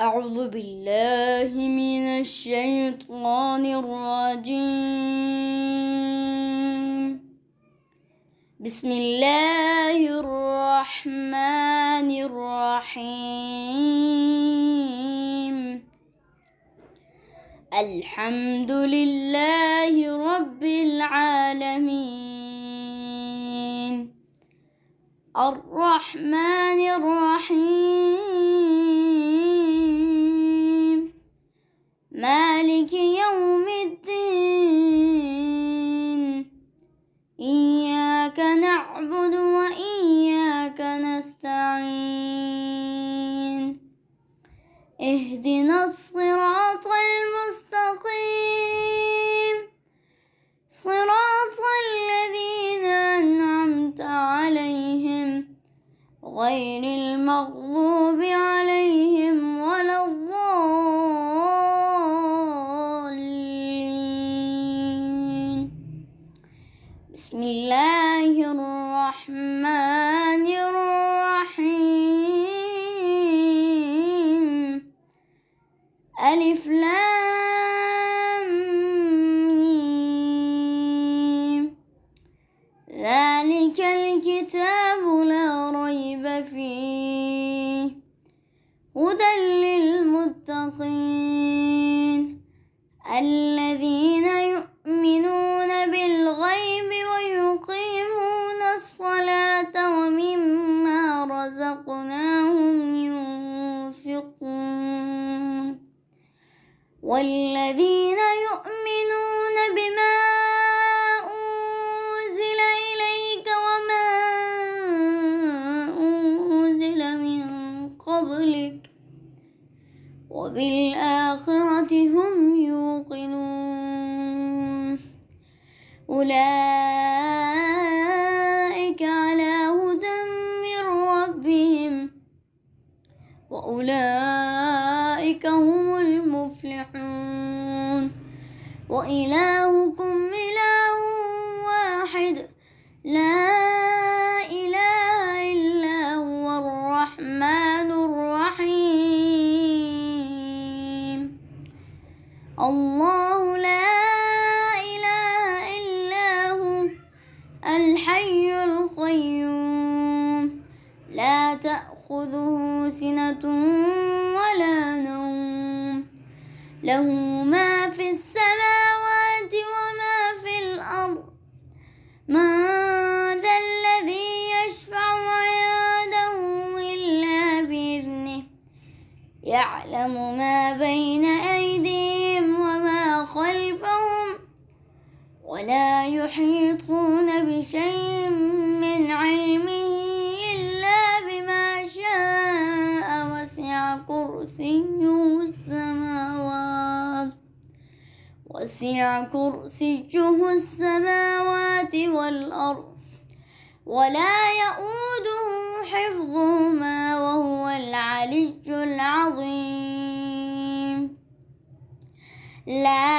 أعوذ بالله من الشيطان الرجيم. بسم الله الرحمن الرحيم. الحمد لله رب العالمين. الرحمن الرحيم. مالك يوم الدين. إياك نعبد وإياك نستعين. اهدنا الصراط المستقيم، صراط الذين أنعمت عليهم غير المغضوب عليهم ولا الضالين. بسم الله الرحمن الرحيم. ألف لام ميم. ذلك الكتاب لا ريب فيه هدى للمتقين الذين يؤمنون بالغيب ويقيمون الصلاة ومما رزقناهم ينفقون والذين يؤمنون بما أنزل إليك وما أنزل من قبلك وبالآخرة هم يوقنون أولئك على هدى من ربهم وأولئك هم المفلحون. وإلهكم إله واحد لا إله إلا هو الرحمن الرحيم. الله لا إله إلا هو الحي القيوم لا تأخذه سنة ولا نوم له ما في السماوات وما في الأرض. من ذا الذي يشفع عنده إلا بإذنه يعلم ما بين أيديهم وما خلفهم ولا يحيطون بشيء من علمه إلا بما شاء. وسع كرسيه السماوات والأرض ولا يؤوده حفظهما وهو العلي العظيم. لا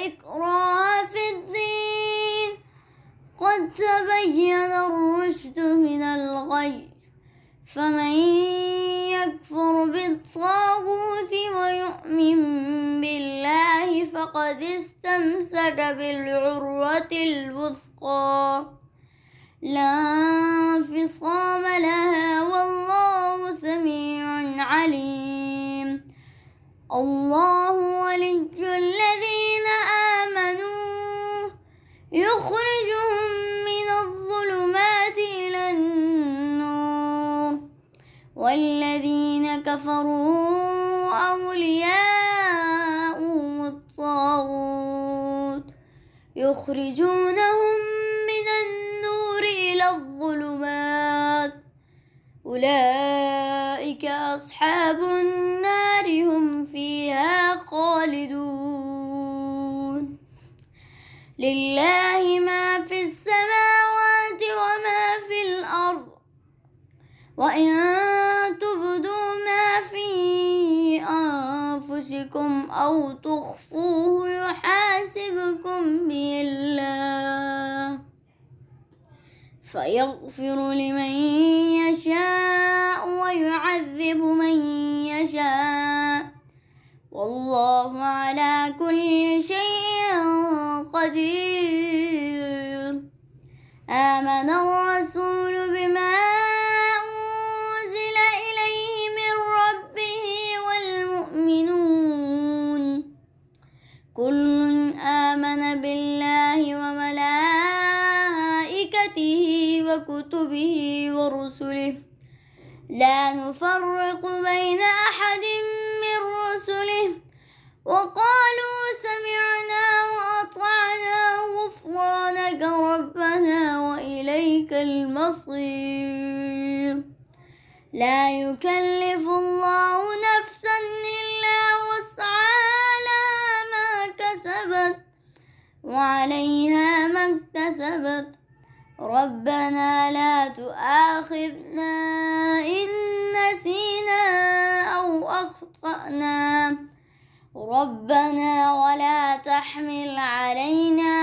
إكراه في الدين قد تبين الرشد من الغي فمن يكفر بالطاغوت ويؤمن بالله فقد استمسك بالعروة الوثقى لا انفصام لها والله سميع عليم. الله ولي الذين آمنوا يخرجهم من الظلمات إلى النور والذين كفروا أولياؤهم الطاغوت يخرجونهم من النور إلى الظلمات أولئك أصحاب النار هم فيها خالدون. لله ما في السماوات وما في الأرض وإن تبدوا ما في أنفسكم أو تخفوه يحاسبكم به الله فيغفر لمن يشاء ويعذب يعذب من يشاء والله على كل شيء قدير. آمن الرسول بما أنزل إليه من ربه والمؤمنون كل آمن بالله وملائكته وكتبه ورسله لا نفرق بين أحد من رسله وقالوا سمعنا وأطعنا غفرانك ربنا وإليك المصير. لا يكلف الله نفسا إلا وسعها لها ما كسبت وعليها ما اكتسبت ربنا لا تؤاخذنا إن نسينا أو أخطأنا ربنا ولا تحمل علينا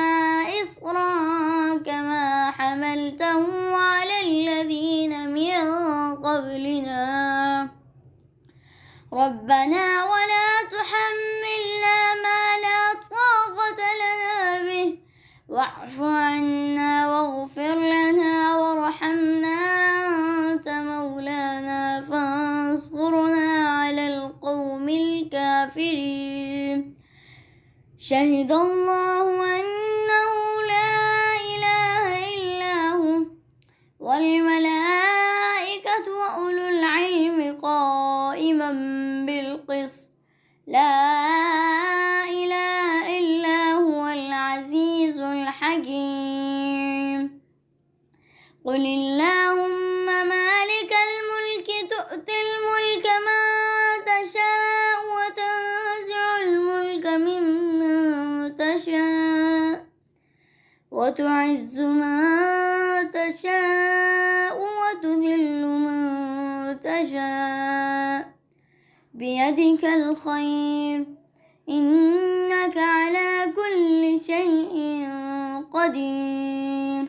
إصرا كما حملته على الذين من قبلنا ربنا ولا تحملنا ما لا طاقة لنا به واعف عنا واغفر لنا وارحمنا أنت مولانا فانصرنا على القوم الكافرين. شهد الله أنه لا إله إلا هو والملائكة وأولو العلم قائما بالقسط لا إله إلا هو العزيز الحكيم. قل اللهم مالك الملك تؤتي الملك من تشاء وتنزع الملك ممن تشاء وتعز من تشاء وتذل من تشاء بيدك الخير إنك على كل شيء قدير.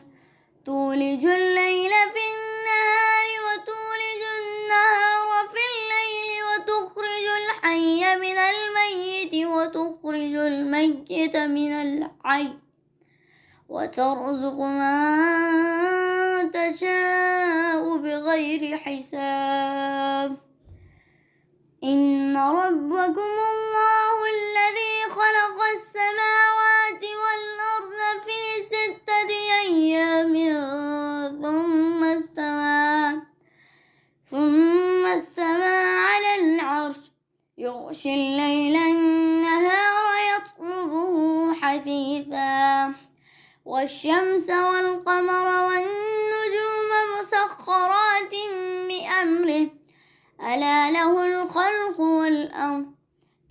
تولج الليل في النهار وتولج النهار في الليل وتخرج الحي من الميت وتخرج الميت من الحي وترزق من تشاء بغير حساب. إن ربكم الله الذي خلق السماوات والأرض في 6 أيام ثم استوى على العرش يغشي الليل النهار يطلبه حثيثا والشمس والقمر والنجوم مسخرات بأمره ألا له الخلق والأمر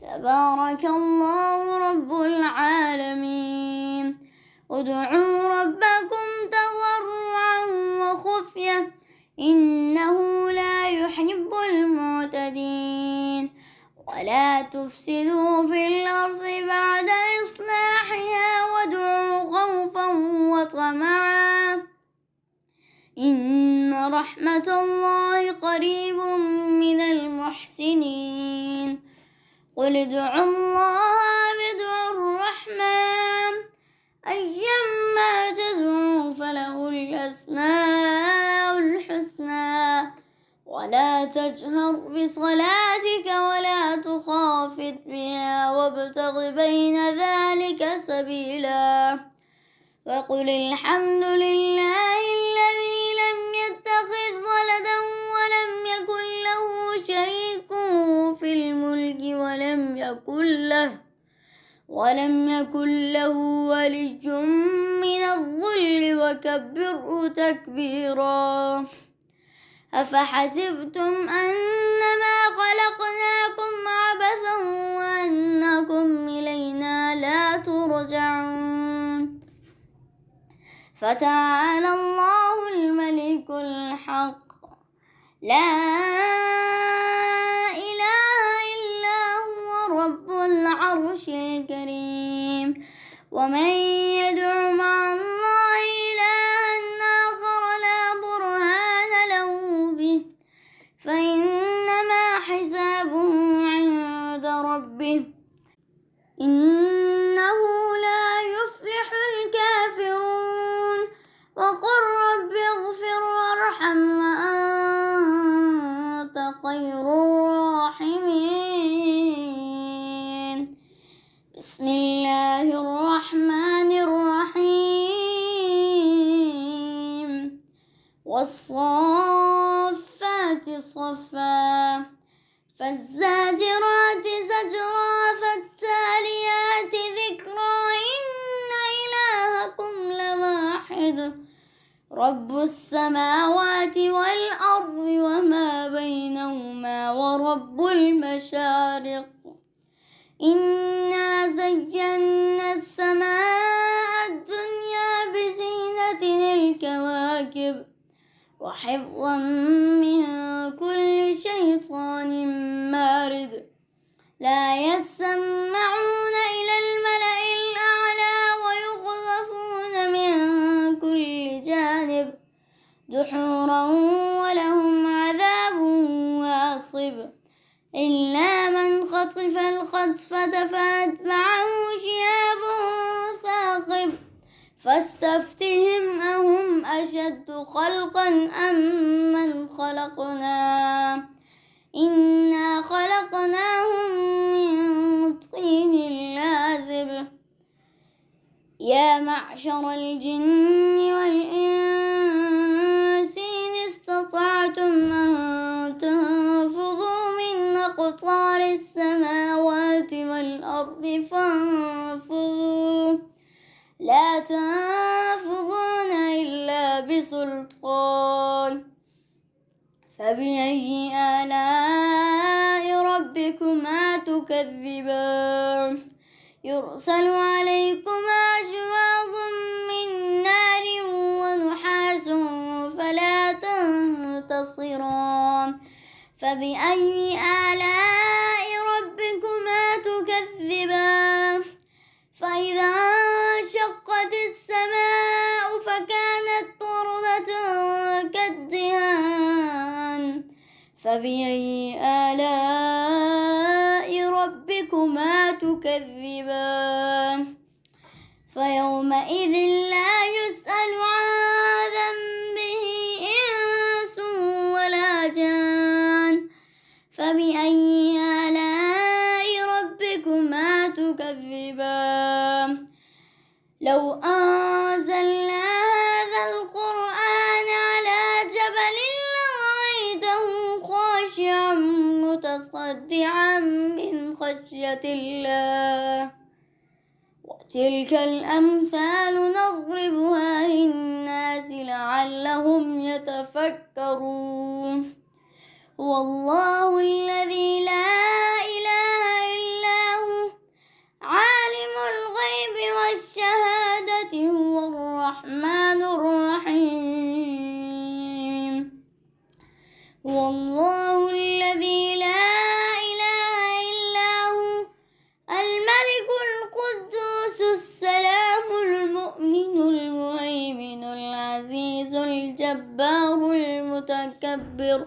تبارك الله رب العالمين. ادعوا ربكم تضرعا وخفية إنه لا يحب المعتدين. ولا تفسدوا في الأرض بعد إصلاحها وادعوا خوفا وطمعا إن رحمة الله قريب من المحسنين. قل ادعوا الله وادعوا الرحمن أيما تدعوا فله الأسماء الحسنى ولا تجهر بصلاتك ولا تخافت بها وابتغ بين ذلك سبيلا. وقل الحمد لله الذي لم يتخذ ولدا ولم يكن له شريك في الملك ولم يكن له ولي من الذل وكبره تكبيرا. أفحسبتم أنما خلقناكم عبثا وأنكم إلينا لا ترجعون. فتعالى الله الملك الحق لا إله إلا هو رب العرش الكريم. ومن يدع مع الله إلها آخر لا برهان له به فإنما خير الراحمين. بسم الله الرحمن الرحيم. والصافات صفا فالزاجرات زجرا فالتاليات ذكرا إن إلهكم لواحد رب السماوات والأرض وما بينهما ورب المشارق. إنا زينا السماء الدنيا بزينة الكواكب وحفظا من كل شيطان مارد. لا يسمعون إلى الملأ الأعلى ويقذفون من كل جانب دحورا ولهم عذاب واصب. إلا من خطف الخطفة فأتبعه شهاب ثاقب. فاستفتهم أهم أشد خلقا أم من خلقنا إنا خلقناهم من طين لازب. يا معشر الجن والإنس إن استطعتم أن تنفذوا من أقطار السماوات والأرض فانفذوا لا تنفذون إلا بسلطان. فبأي آلاء ربكما تكذبان. يرسل عليكما شواظ من نار ونحاس فلا تنتصران. فبأي آلاء ربكما تكذبان. فإذا انشقت السماء فكانت وردة كالدهان. فبأي آلاء ربكما تكذبان. فيومئذ لا يسأل عن ذنبه إنس ولا جان. فبأي آلاء ربكما تكذبان. لو أنزلنا هذا القرآن على جبل لرأيته خاشعا متصدعا من خشية الله. وتلك الأمثال نضربها للناس لعلهم يتفكرون. والله الذي لا إله إلا هو عالم الغيب والشهادة هو الرحمن الرحيم. والله الذي لا إله إلا هو الملك القدوس السلام المؤمن المهيمن العزيز الجبار المتكبر.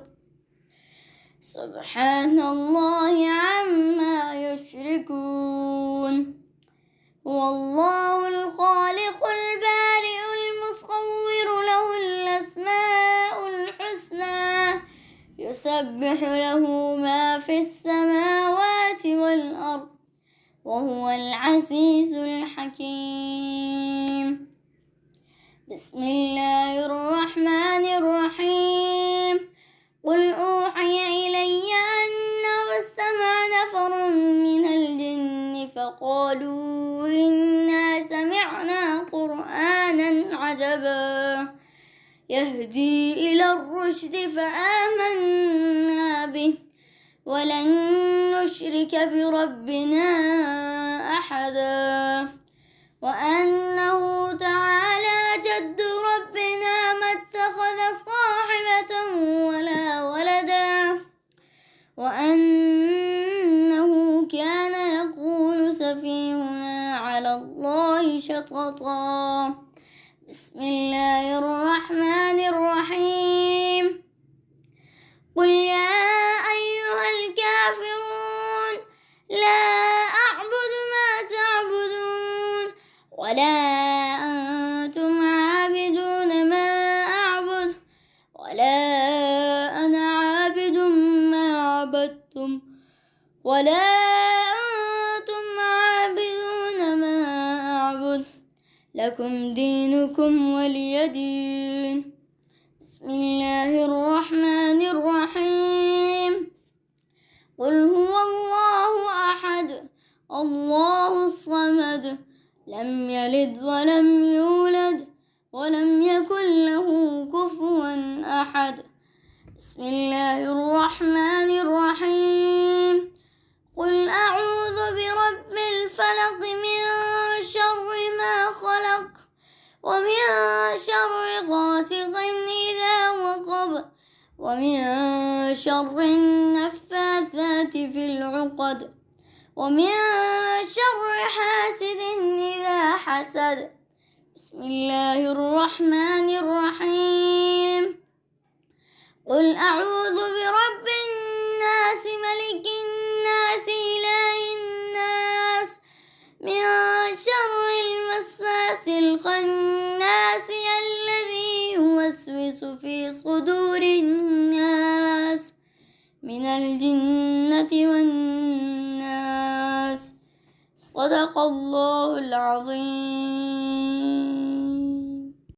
سبحان الله عما يشركون. هو الله الخالق البارئ المصور له الأسماء الحسنى يسبح له ما في السماوات والأرض وهو العزيز الحكيم. بسم الله الرحمن الرحيم. قل أوحي إلي أنه استمع نفر من الجن فقالوا إنا سمعنا قرآنا عجبا يهدي إلى الرشد فآمنا به ولن نشرك بربنا أحدا. وأنه تعالى جد ربنا ما اتخذ صاحبة ولا ولدا وأنه كان يقول سفيهنا على الله شططا. بسم الله الرحمن الرحيم. قل يا أيها الكافرون لا أعبد ما تعبدون ولا أنتم عابدون ما أعبد ولا أنا عابد ما عبدتم ولا أنتم عابدون ما أعبد لكم دينكم ولي دين. بسم الله الرحمن الرحيم. قل هو الله أحد الله الصمد لم يلد ولم يولد ولم يكن له كفوا أحد. بسم الله الرحمن الرحيم. قل أعوذ برب الفلق من شر ما خلق ومن شر غاسق إذا وقب ومن شر النفاثات في العقد ومن شر حاسد إذا حسد. بسم الله الرحمن الرحيم. قل أعوذ برب الناس ملك الناس إله الناس من شر الوسواس الخناس الذي يوسوس في صدور الناس من الجنة والناس. صدق الله العظيم.